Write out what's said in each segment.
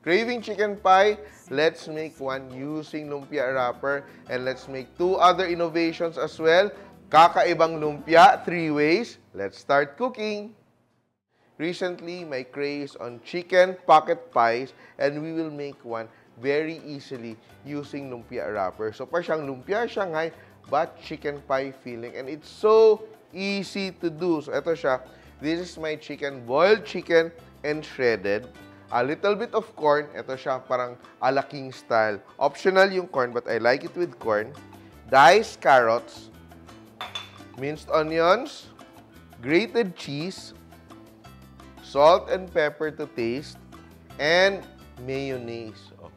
Craving chicken pie? Let's make one using lumpia wrapper. And let's make 2 other innovations as well. Kakaibang lumpia, 3 ways. Let's start cooking. Recently, my craze on chicken pocket pies, and we will make one very easily using lumpia wrapper. So, pa siyang lumpia Shanghai, but chicken pie feeling. And it's so easy to do. So, ito siya. This is my chicken, boiled chicken and shredded. A little bit of corn. Ito siya, parang ala king style. Optional yung corn, but I like it with corn. Diced carrots, minced onions, grated cheese, salt and pepper to taste, and mayonnaise. Oh.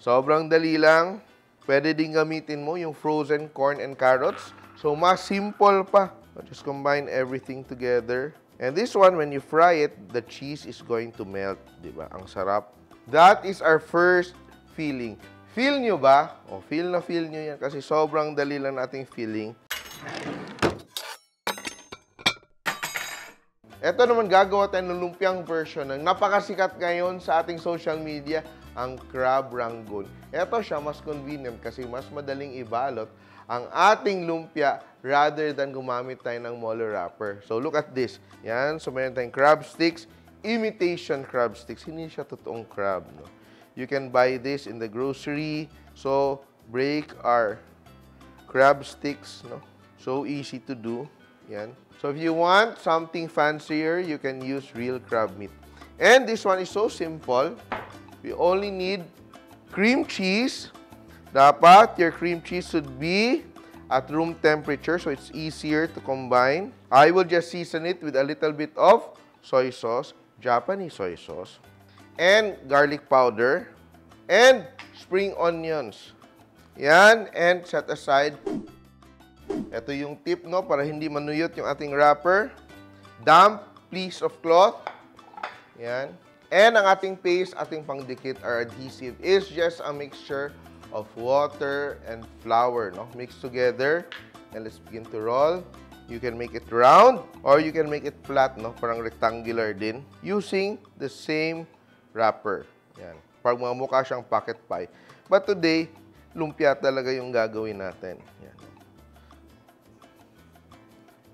Sobrang dali lang. Pwede din gamitin mo yung frozen corn and carrots. So, mas simple pa. Just combine everything together. And this one, when you fry it, the cheese is going to melt. Diba? Ang sarap. That is our first filling. Feel nyo ba? O, feel na feel nyo yan kasi sobrang dali lang nating filling. Ito naman, gagawa tayo ng lumpiang version ng napakasikat ngayon sa ating social media, ang crab rangoon. Ito siya, mas convenient kasi mas madaling ibalot ang ating lumpia rather than gumamit tayo ng molo wrapper. So, look at this. Yan. So, mayroon tayong crab sticks, imitation crab sticks. Hindi siya totoong crab. No? You can buy this in the grocery. So, break our crab sticks. No? So, easy to do. Yan. So, if you want something fancier, you can use real crab meat. And this one is so simple. We only need cream cheese. Dapat your cream cheese should be at room temperature so it's easier to combine. I will just season it with a little bit of soy sauce, Japanese soy sauce, and garlic powder, and spring onions. Yan, and set aside. Ito yung tip, no, para hindi manuyot yung ating wrapper. Damp piece of cloth. Yan. And ang ating paste, ating pangdikit, our adhesive, is just a mixture of water and flour, no? Mix together. And let's begin to roll. You can make it round or you can make it flat, no? Parang rectangular din. Using the same wrapper. Yan. Parang mga mukha siyang pocket pie. But today, lumpia talaga yung gagawin natin. Yan.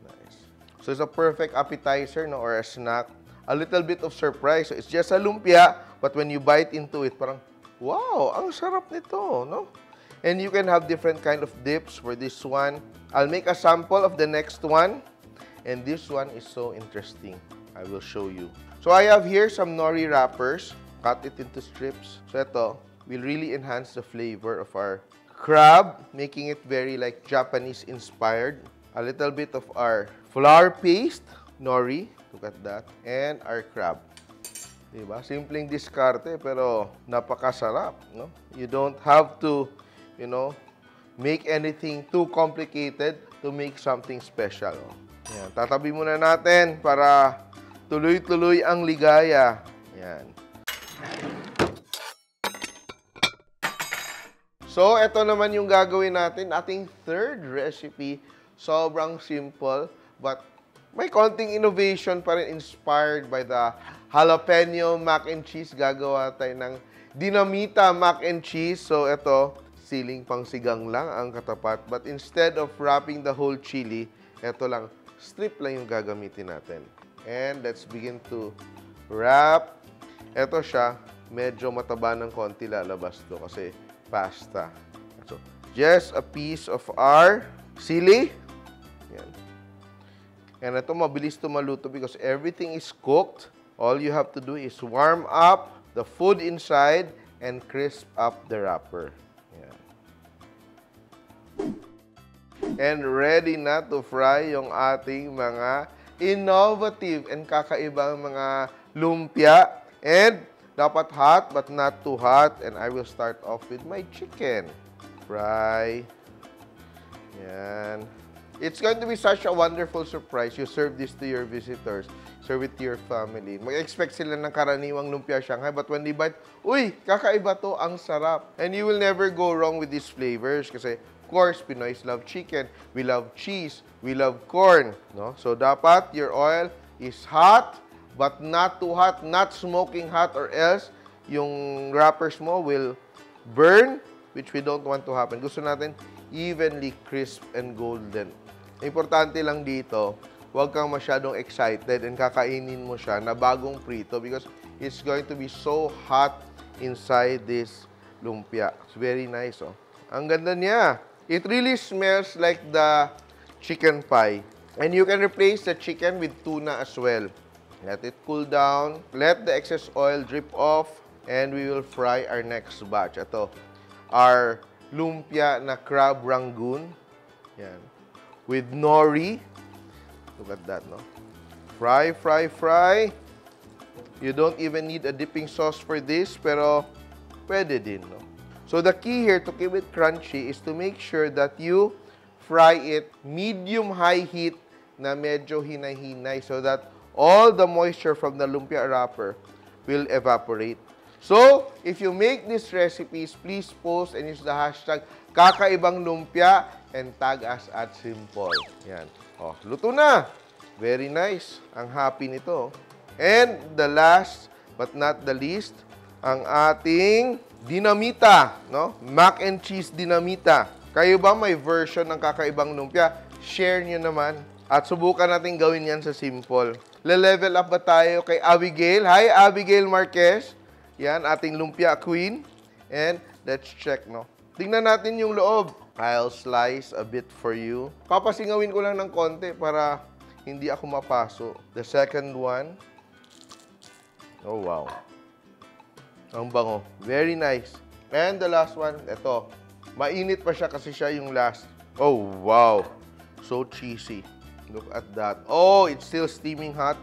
Nice. So it's a perfect appetizer, no? Or a snack. A little bit of surprise. So it's just a lumpia, but when you bite into it, parang, wow, ang sarap nito, no? And you can have different kind of dips for this one. I'll make a sample of the next one. And this one is so interesting. I will show you. So I have here some nori wrappers. Cut it into strips. So ito will really enhance the flavor of our crab, making it very like Japanese inspired. A little bit of our flour paste, nori. Look at that. And our crab. Diba? Simpleng diskarte pero napakasarap, no? You don't have to, you know, make anything too complicated to make something special. Oh. Yan. Tatabi muna natin para tuloy-tuloy ang ligaya. Yan. So, ito naman yung gagawin natin. Ating third recipe. Sobrang simple, but may konting innovation pa rin inspired by the jalapeno mac and cheese. Gagawa tayo ng dinamita mac and cheese. So, ito, siling pang sigang lang ang katapat. But instead of wrapping the whole chili, ito lang, strip lang yung gagamitin natin. And let's begin to wrap. Ito siya, medyo mataba ng konti lalabas to kasi pasta. So, just a piece of our sili. Yan. And ito, mabilis to maluto because everything is cooked. All you have to do is warm up the food inside and crisp up the wrapper. Yan. And ready na to fry yung ating mga innovative and kakaibang mga lumpia. And dapat hot but not too hot. And I will start off with my chicken. Fry. Yan. It's going to be such a wonderful surprise. You serve this to your visitors. Serve it to your family. Mag-expect sila ng karaniwang lumpia Shanghai. But when they bite, uy, kakaiba to, ang sarap. And you will never go wrong with these flavors. Kasi, of course, Pinoys love chicken. We love cheese. We love corn. No? So, dapat your oil is hot, but not too hot, not smoking hot, or else yung wrappers mo will burn, which we don't want to happen. Gusto natin evenly crisp and golden. Importante lang dito, huwag kang masyadong excited and kakainin mo siya na bagong prito because it's going to be so hot inside this lumpia. It's very nice, oh. Ang ganda niya. It really smells like the chicken pie. And you can replace the chicken with tuna as well. Let it cool down. Let the excess oil drip off. And we will fry our next batch. Ito, our lumpia na crab Rangoon. Yan. With Norri. Look at that, no? Fry, fry, fry. You don't even need a dipping sauce for this, pero pwede din, no? So the key here to keep it crunchy is to make sure that you fry it medium-high heat na medyo hinay-hinay so that all the moisture from the lumpia wrapper will evaporate. So, if you make these recipes, please post and use the hashtag Kakaibang Lumpia and tag us at Simpol. Yan. Oh, luto na. Very nice. Ang happy nito. And the last but not the least, ang ating dinamita, no? Mac and cheese dinamita. Kayo ba may version ng Kakaibang Lumpia? Share nyo naman. At subukan natin gawin yan sa Simpol. Le-level up ba tayo kay Abigail? Hi, Abigail Marquez. Yan, ating lumpia queen. And let's check, no? Tingnan natin yung loob. I'll slice a bit for you. Papasingawin ko lang ng konti para hindi ako mapaso. The second one. Oh, wow. Ang bango. Very nice. And the last one, ito. Mainit pa siya kasi siya yung last. Oh, wow. So cheesy. Look at that. Oh, it's still steaming hot.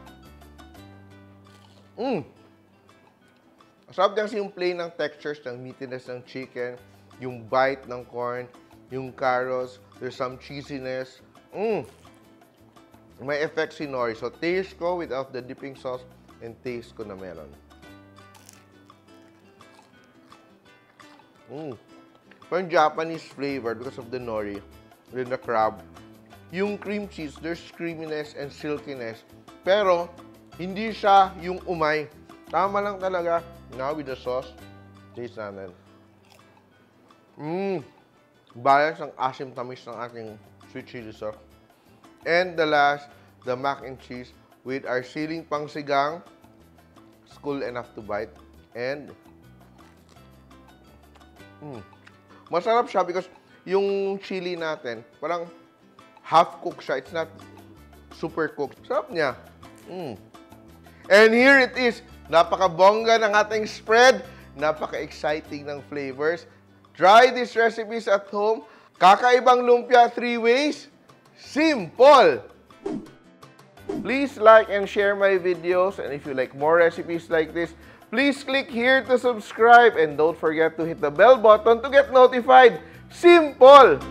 Masarap din kasi yung plain ng textures, ng meatiness ng chicken, yung bite ng corn, yung carrots, there's some cheesiness. May effect si Norri. So, taste ko without the dipping sauce and taste ko na meron. Parang Japanese flavor because of the Norri with the crab. Yung cream cheese, there's creaminess and silkiness. Pero, hindi siya yung umay. Tama lang talaga. Now with the sauce, taste natin. Balance ang asim-tamis ng ating sweet chili sauce. And the last, the mac and cheese with our siling pangsigang. It's cool enough to bite. And, masarap siya because yung chili natin, parang half-cooked siya. It's not super cooked. Sarap niya. And here it is. Napaka-bongga ng ating spread. Napaka-exciting ng flavors. Try these recipes at home. Kakaibang lumpia 3 ways. Simple! Please like and share my videos. And if you like more recipes like this, please click here to subscribe. And don't forget to hit the bell button to get notified. Simple!